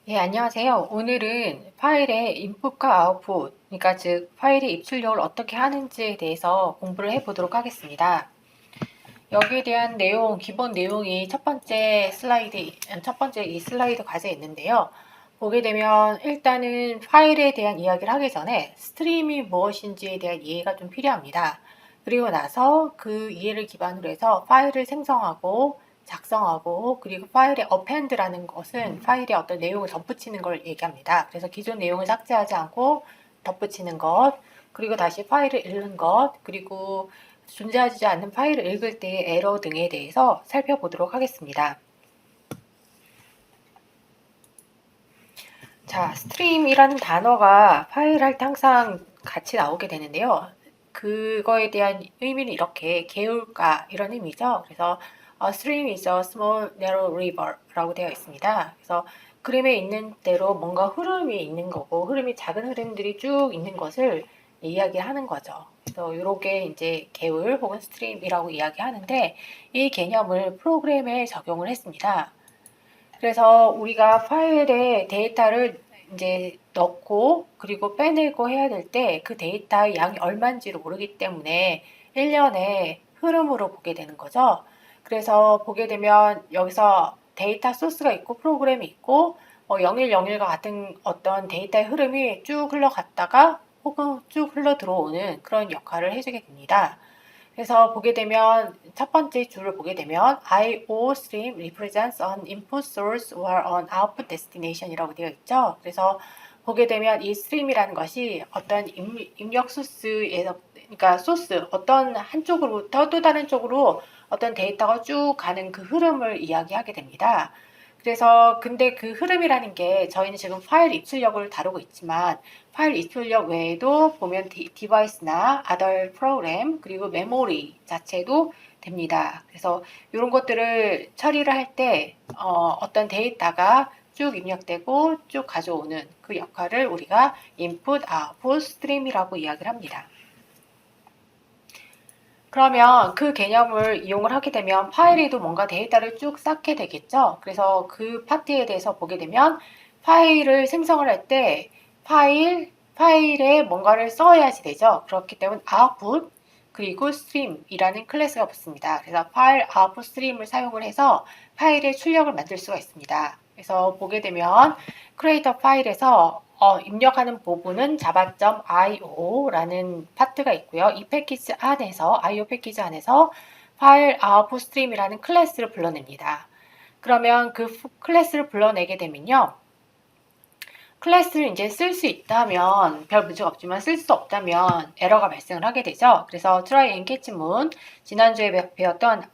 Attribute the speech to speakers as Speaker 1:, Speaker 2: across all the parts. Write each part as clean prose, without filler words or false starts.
Speaker 1: 예, 안녕하세요. 오늘은 파일의 인풋과 아웃풋, 그러니까 즉 파일의 입출력을 어떻게 하는지에 대해서 공부를 해보도록 하겠습니다. 여기에 대한 내용, 기본 내용이 첫 번째 이 슬라이드 과제에 있는데요. 보게 되면 일단은 파일에 대한 이야기를 하기 전에 스트림이 무엇인지에 대한 이해가 좀 필요합니다. 그리고 나서 그 이해를 기반으로 해서 파일을 생성하고 작성하고 그리고 파일의 append라는 것은 파일에 어떤 내용을 덧붙이는 걸 얘기합니다. 그래서 기존 내용을 삭제하지 않고 덧붙이는 것, 그리고 다시 파일을 읽는 것, 그리고 존재하지 않는 파일을 읽을 때의 에러 등에 대해서 살펴보도록 하겠습니다. 자, 스트림이라는 단어가 파일 할 때 항상 같이 나오게 되는데요. 그거에 대한 의미는 이렇게 개울가 이런 의미죠. 그래서 stream is a small narrow river라고 되어 있습니다. 그래서 그림에 있는 대로 뭔가 흐름이 있는 거고 흐름이 작은 흐름들이 쭉 있는 것을 이야기하는 거죠. 그래서 이렇게 이제 개울 혹은 스트림이라고 이야기하는데 이 개념을 프로그램에 적용을 했습니다. 그래서 우리가 파일에 데이터를 이제 넣고 그리고 빼내고 해야 될 때 그 데이터의 양이 얼마인지를 모르기 때문에 일련의 흐름으로 보게 되는 거죠. 그래서 보게 되면 여기서 데이터 소스가 있고 프로그램이 있고 0101과 같은 어떤 데이터의 흐름이 쭉 흘러갔다가 혹은 쭉 흘러 들어오는 그런 역할을 해주게 됩니다. 그래서 보게 되면 첫 번째 줄을 보게 되면 IO stream represents an input source or an output destination이라고 되어 있죠. 그래서 보게 되면 이 스트림이라는 것이 어떤 입력 소스에서 그러니까 소스 어떤 한쪽으로부터 또 다른 쪽으로 어떤 데이터가 쭉 가는 그 흐름을 이야기하게 됩니다. 그래서 근데 그 흐름이라는 게 저희는 지금 파일 입출력을 다루고 있지만 파일 입출력 외에도 보면 디바이스나 other 프로그램 그리고 메모리 자체도 됩니다. 그래서 이런 것들을 처리를 할 때 어떤 데이터가 쭉 입력되고 쭉 가져오는 그 역할을 우리가 input, output, stream이라고 이야기를 합니다. 그러면 그 개념을 이용을 하게 되면 파일에도 뭔가 데이터를 쭉 쌓게 되겠죠. 그래서 그 파트에 대해서 보게 되면 파일을 생성을 할 때 파일에 뭔가를 써야지 되죠. 그렇기 때문에 output 그리고 stream이라는 클래스가 붙습니다. 그래서 파일 output stream을 사용을 해서 파일의 출력을 만들 수가 있습니다. 그래서 보게 되면 크리에이터 파일에서 입력하는 부분은 java.io라는 파트가 있고요. 이 패키지 안에서 IO 패키지 안에서 파일 output stream이라는 클래스를 불러냅니다. 그러면 그 클래스를 불러내게 되면요. 클래스를 이제 쓸 수 있다면 별 문제가 없지만 쓸 수 없다면 에러가 발생을 하게 되죠. 그래서 try and catch 문 지난주에 배웠던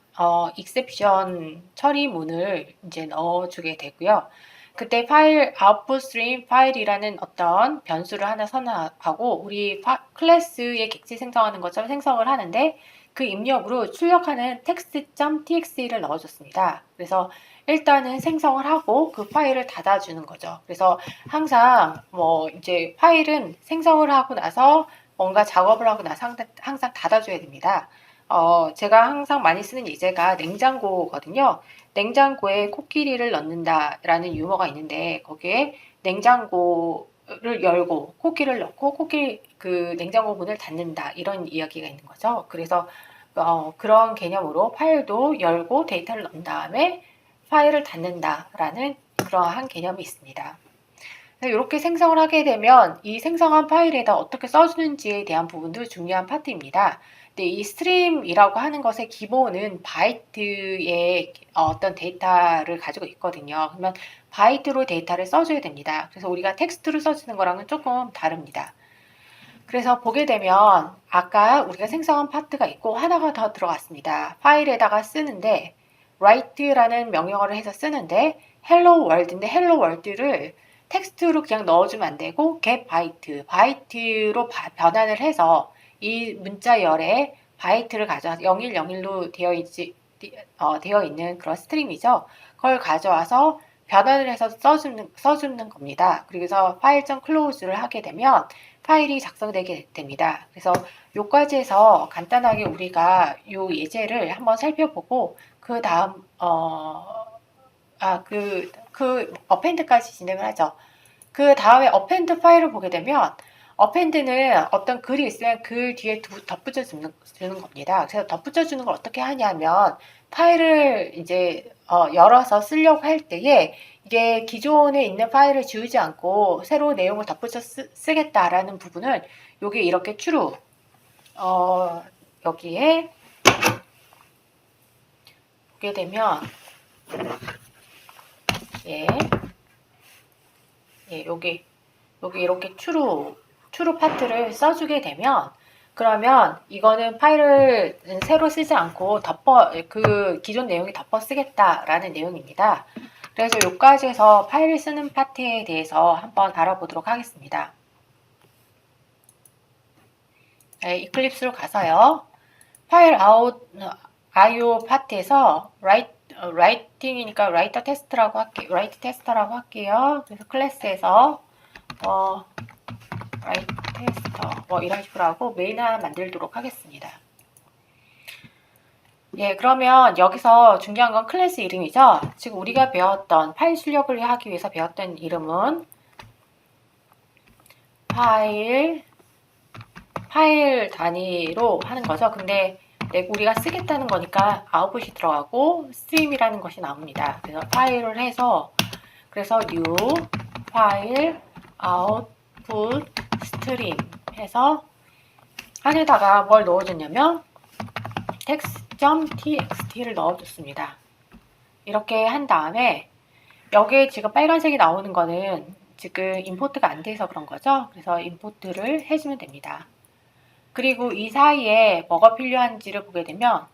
Speaker 1: exception 처리문을 이제 넣어주게 되고요. 그때 파일 output stream 파일이라는 어떤 변수를 하나 선언하고 우리 클래스의 객체 생성하는 것처럼 생성을 하는데 그 입력으로 출력하는 text.txt를 넣어줬습니다. 그래서 일단은 생성을 하고 그 파일을 닫아주는 거죠. 그래서 항상 뭐 이제 파일은 생성을 하고 나서 뭔가 작업을 하고 나서 항상 닫아줘야 됩니다. 제가 항상 많이 쓰는 예제가 냉장고거든요. 냉장고에 코끼리를 넣는다라는 유머가 있는데 거기에 냉장고를 열고 코끼리를 넣고 그 냉장고 문을 닫는다 이런 이야기가 있는 거죠. 그래서 그런 개념으로 파일도 열고 데이터를 넣은 다음에 파일을 닫는다라는 그러한 개념이 있습니다. 이렇게 생성을 하게 되면 이 생성한 파일에다 어떻게 써주는지에 대한 부분도 중요한 파트입니다. 근데 이 스트림이라고 하는 것의 기본은 바이트의 어떤 데이터를 가지고 있거든요. 그러면 바이트로 데이터를 써줘야 됩니다. 그래서 우리가 텍스트로 써주는 거랑은 조금 다릅니다. 그래서 보게 되면 아까 우리가 생성한 파트가 있고 하나가 더 들어갔습니다. 파일에다가 쓰는데 write라는 명령어를 해서 쓰는데 hello world인데 hello world를 텍스트로 그냥 넣어주면 안 되고 get 바이트로 변환을 해서 이 문자열에 바이트를 가져와서 0101로 되어 있는 그런 스트림이죠. 그걸 가져와서 변환을 해서 써주는 겁니다. 그래서 file.close를 하게 되면 파일이 작성되게 됩니다. 그래서 요까지 해서 간단하게 우리가 요 예제를 한번 살펴보고 그 다음 append까지 진행을 하죠. 그 다음에 append 파일을 보게 되면 append는 어떤 글이 있으면 글 뒤에 덧붙여 주는 겁니다. 그래서 덧붙여 주는 걸 어떻게 하냐면 파일을 이제 열어서 쓰려고 할 때에 이게 기존에 있는 파일을 지우지 않고 새로 내용을 덧붙여 쓰겠다라는 부분을 여기 이렇게 true 여기에 보게 되면 여기 이렇게 true 파트를 써주게 되면 그러면 이거는 파일을 새로 쓰지 않고 그 기존 내용이 덮어 쓰겠다라는 내용입니다. 그래서 여기까지 해서 파일을 쓰는 파트에 대해서 한번 알아보도록 하겠습니다. 네, 이클립스로 가서요. 파일 IO 파트에서 writing이니까 writer test라고 할게요. 그래서 클래스에서 write tester 이런 식으로 하고 메인 하나 만들도록 하겠습니다. 예, 그러면 여기서 중요한 건 클래스 이름이죠. 지금 우리가 배웠던 파일 출력을 하기 위해서 배웠던 이름은 파일 단위로 하는 거죠. 근데 우리가 쓰겠다는 거니까 아웃풋이 들어가고 스트림이라는 것이 나옵니다. 그래서 파일을 해서 그래서 new 파일 output stream 해서 안에다가 뭘 넣어줬냐면 text.txt를 넣어줬습니다. 이렇게 한 다음에 여기에 지금 빨간색이 나오는 거는 지금 임포트가 안 돼서 그런 거죠. 그래서 임포트를 해주면 됩니다. 그리고 이 사이에 뭐가 필요한지를 보게 되면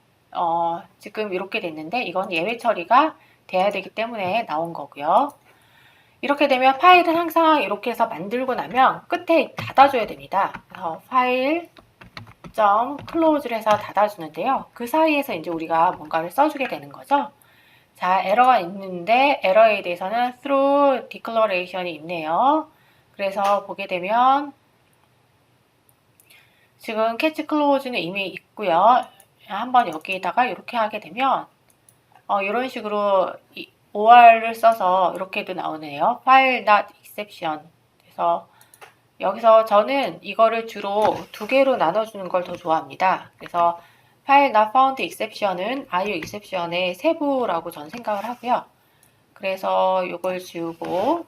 Speaker 1: 지금 이렇게 됐는데 이건 예외 처리가 돼야 되기 때문에 나온 거고요. 이렇게 되면 파일은 항상 이렇게 해서 만들고 나면 끝에 닫아줘야 됩니다. 그래서 파일 close를 해서 닫아주는데요. 그 사이에서 이제 우리가 뭔가를 써주게 되는 거죠. 자, 에러가 있는데 에러에 대해서는 through declaration이 있네요. 그래서 보게 되면 지금 catch close는 이미 있고요. 한번 여기에다가 이렇게 하게 되면 이런 식으로 OR을 써서 이렇게도 나오네요. file not exception. 그래서 여기서 저는 이거를 주로 두 개로 나눠주는 걸 더 좋아합니다. 그래서 file not found exception은 IO exception의 세부라고 전 생각을 하고요. 그래서 이걸 지우고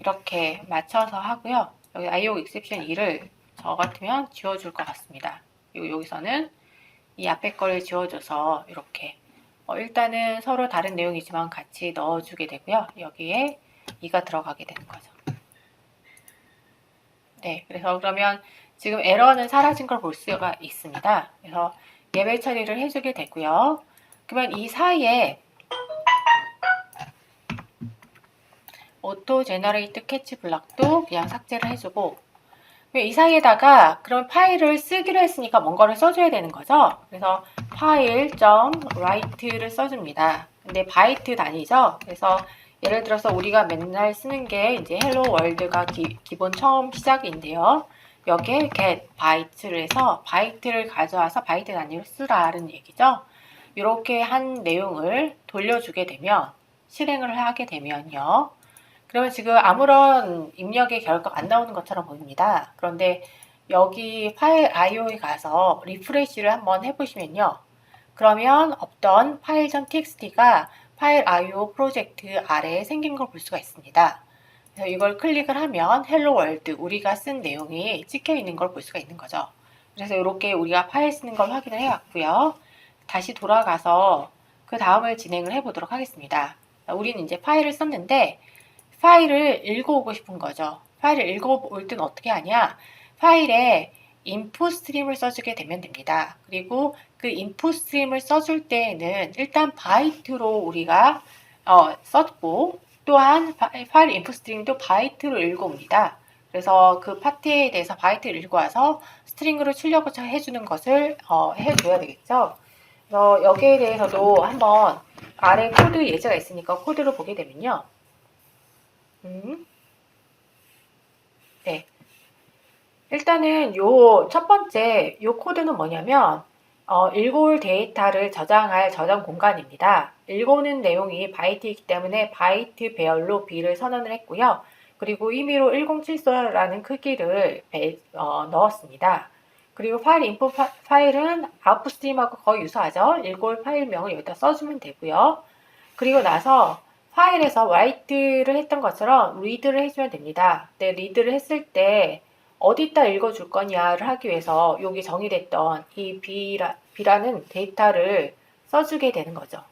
Speaker 1: 이렇게 맞춰서 하고요. 여기 IO exception 2를 저 같으면 지워줄 것 같습니다. 그리고 여기서는 이 앞에 거를 지워줘서 이렇게 일단은 서로 다른 내용이지만 같이 넣어주게 되고요. 여기에 2가 들어가게 되는 거죠. 네, 그래서 그러면 지금 에러는 사라진 걸 볼 수가 있습니다. 그래서 예외 처리를 해주게 되고요. 그러면 이 사이에 오토 제너레이트 캐치 블락도 그냥 삭제를 해주고 이 사이에다가 그럼 파일을 쓰기로 했으니까 뭔가를 써줘야 되는 거죠. 그래서 file.write를 써줍니다. 근데 바이트 단위죠. 그래서 예를 들어서 우리가 맨날 쓰는 게 이제 hello world가 기본 처음 시작인데요. 여기에 get byte를 해서 바이트를 가져와서 바이트 단위로 쓰라는 얘기죠. 이렇게 한 내용을 돌려주게 되면 실행을 하게 되면요. 그러면 지금 아무런 입력의 결과가 안 나오는 것처럼 보입니다. 그런데 여기 파일 IO에 가서 리프레시를 한번 해보시면요. 그러면 없던 file.txt가 파일 IO 프로젝트 아래에 생긴 걸 볼 수가 있습니다. 그래서 이걸 클릭을 하면 헬로 월드 우리가 쓴 내용이 찍혀 있는 걸 볼 수가 있는 거죠. 그래서 이렇게 우리가 파일 쓰는 걸 확인을 해왔고요. 다시 돌아가서 그 다음을 진행을 해보도록 하겠습니다. 우리는 이제 파일을 썼는데 파일을 읽어오고 싶은 거죠. 파일을 읽어올 때는 어떻게 하냐? 파일에 인풋 스트림을 써주게 되면 됩니다. 그리고 그 인풋 스트림을 써줄 때에는 일단 바이트로 우리가 썼고 또한 파일 인풋 스트림도 바이트로 읽어옵니다. 그래서 그 파트에 대해서 바이트를 읽어와서 스트링으로 출력을 해주는 것을 해줘야 되겠죠. 그래서 여기에 대해서도 한번 아래 코드 예제가 있으니까 코드를 보게 되면요. 네. 일단은 요 첫 번째 요 코드는 뭐냐면 읽어올 데이터를 저장할 저장 공간입니다. 읽어오는 내용이 바이트이기 때문에 바이트 배열로 B를 선언을 했고요. 그리고 임의로 1074라는 크기를 넣었습니다. 그리고 파일 인풋 파일은 아웃풋 스트림하고 거의 유사하죠. 읽어올 파일명을 여기다 써주면 되고요. 그리고 나서 파일에서 write를 했던 것처럼 read를 해주면 됩니다. 근데 read를 했을 때 어디다 읽어줄 거냐를 하기 위해서 여기 정의됐던 이 B라는 데이터를 써주게 되는 거죠.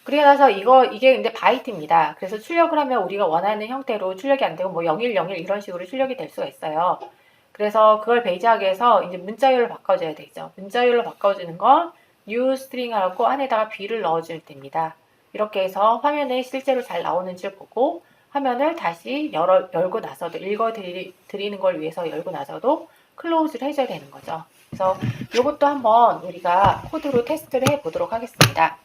Speaker 1: 그리고 나서 이게 근데 바이트입니다. 그래서 출력을 하면 우리가 원하는 형태로 출력이 안 되고 뭐 0101 이런 식으로 출력이 될 수가 있어요. 그래서 그걸 배제하기 위해서 이제 문자열로 바꿔줘야 되죠. 문자열로 바꿔주는 건 new string하고 안에다가 B를 넣어주면 됩니다. 이렇게 해서 화면에 실제로 잘 나오는지 보고 화면을 다시 열고 나서도 읽어드리는 걸 위해서 열고 나서도 클로즈를 해줘야 되는 거죠. 그래서 이것도 한번 우리가 코드로 테스트를 해보도록 하겠습니다.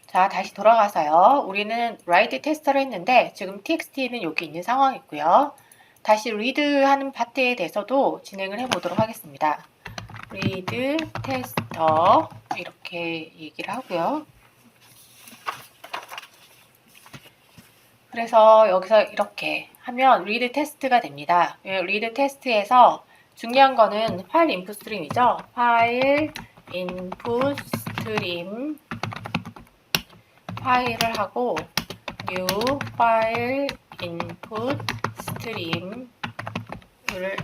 Speaker 1: 자, 다시 돌아가서요. 우리는 write 테스터를 했는데 지금 txt는 여기 있는 상황이고요. 다시 read 하는 파트에 대해서도 진행을 해보도록 하겠습니다. read 테스터 이렇게 얘기를 하고요. 그래서 여기서 이렇게 하면 read 테스트가 됩니다. read 테스트에서 중요한 거는 파일 인풋 스트림이죠. 파일 인풋 스트림 파일을 하고 new file input stream을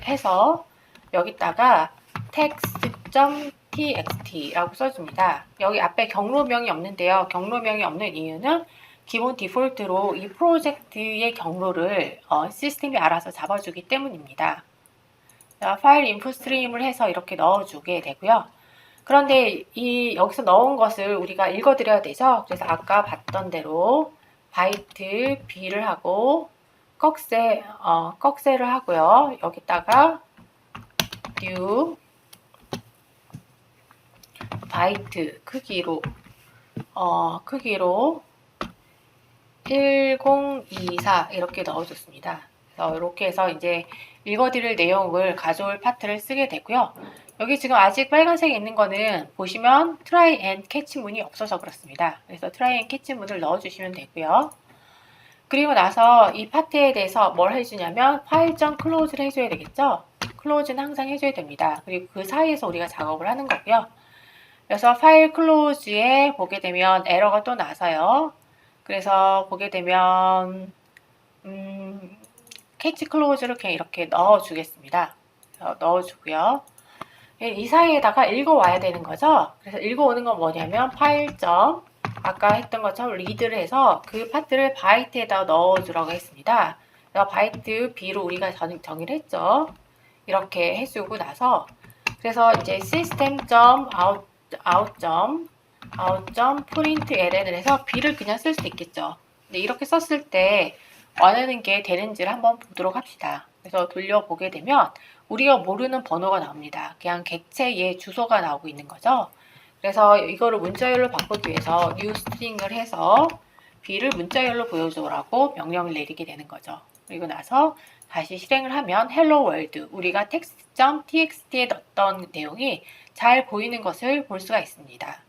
Speaker 1: 해서 여기다가 text.txt라고 써줍니다. 여기 앞에 경로명이 없는데요. 경로명이 없는 이유는 기본 디폴트로 이 프로젝트의 경로를 시스템이 알아서 잡아주기 때문입니다. 자, 파일 인풋 스트림을 해서 이렇게 넣어주게 되고요. 그런데 여기서 넣은 것을 우리가 읽어드려야 되죠. 그래서 아까 봤던 대로 바이트 B를 하고 꺽쇠를 하고요. 여기다가 new 바이트 크기로 1024 이렇게 넣어줬습니다. 그래서 이렇게 해서 이제 읽어드릴 내용을 가져올 파트를 쓰게 되고요. 여기 지금 아직 빨간색이 있는 거는 보시면 try and catch 문이 없어서 그렇습니다. 그래서 try and catch 문을 넣어주시면 되고요. 그리고 나서 이 파트에 대해서 뭘 해주냐면 file.close를 해줘야 되겠죠. close는 항상 해줘야 됩니다. 그리고 그 사이에서 우리가 작업을 하는 거고요. 그래서 파일 close에 보게 되면 에러가 또 나서요. 그래서 보게 되면 catch close를 그냥 이렇게 넣어주겠습니다. 넣어주고요. 이 사이에다가 읽어와야 되는 거죠. 그래서 읽어오는 건 뭐냐면 파일 점 아까 했던 것처럼 리드를 해서 그 파트를 바이트에다 넣어주라고 했습니다. 그래서 바이트 B로 우리가 정의를 했죠. 이렇게 해주고 나서 그래서 이제 system.out.println을 해서 B를 그냥 쓸 수 있겠죠. 근데 이렇게 썼을 때 원하는 게 되는지를 한번 보도록 합시다. 그래서 돌려보게 되면 우리가 모르는 번호가 나옵니다. 그냥 객체의 주소가 나오고 있는 거죠. 그래서 이거를 문자열로 바꾸기 위해서 new string을 해서 B를 문자열로 보여줘라고 명령을 내리게 되는 거죠. 그리고 나서 다시 실행을 하면 hello world 우리가 text.txt에 넣었던 내용이 잘 보이는 것을 볼 수가 있습니다.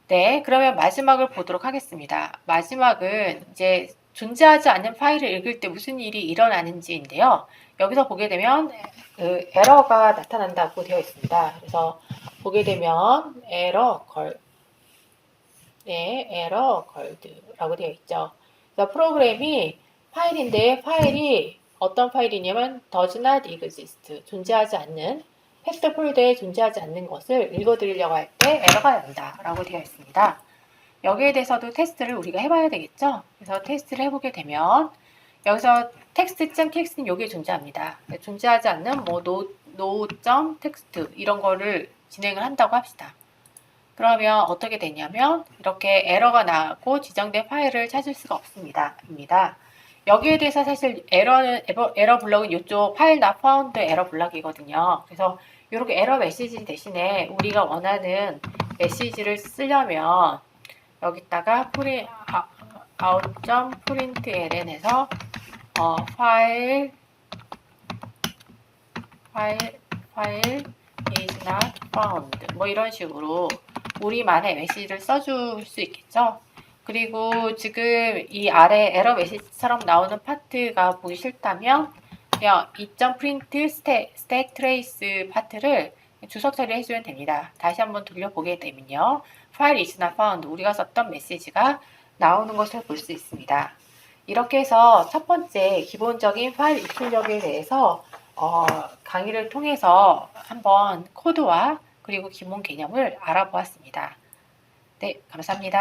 Speaker 1: 네, 그러면 마지막을 보도록 하겠습니다. 마지막은 이제 존재하지 않는 파일을 읽을 때 무슨 일이 일어나는지인데요. 여기서 보게 되면 에러가 나타난다고 되어 있습니다. 그래서 보게 되면 에러 걸드라고 되어 있죠. 그래서 프로그램이 파일인데 파일이 어떤 파일이냐면 does not exist 존재하지 않는 팩트 폴더에 존재하지 않는 것을 읽어드리려고 할 때 에러가 난다 라고 되어 있습니다. 여기에 대해서도 테스트를 우리가 해봐야 되겠죠. 그래서 테스트를 해보게 되면 여기서 text.txt는 여기에 존재합니다. 존재하지 않는 뭐 no.text 이런 거를 진행을 한다고 합시다. 그러면 어떻게 되냐면 이렇게 에러가 나고 지정된 파일을 찾을 수가 없습니다. 여기에 대해서 사실 에러 블럭은 이쪽 파일 not found 에러 블럭이거든요. 그래서 이렇게 에러 메시지 대신에 우리가 원하는 메시지를 쓰려면 여기다가 out.println 해서 파일 file is not found. 뭐 이런 식으로 우리만의 메시지를 써줄 수 있겠죠. 그리고 지금 이 아래 에러 메시지처럼 나오는 파트가 보기 싫다면 그냥 이.print stack trace 파트를 주석 처리해 주면 됩니다. 다시 한번 돌려보게 되면요. file is not found. 우리가 썼던 메시지가 나오는 것을 볼 수 있습니다. 이렇게 해서 첫 번째 기본적인 파일 입출력에 대해서 강의를 통해서 한번 코드와 그리고 기본 개념을 알아보았습니다. 네, 감사합니다.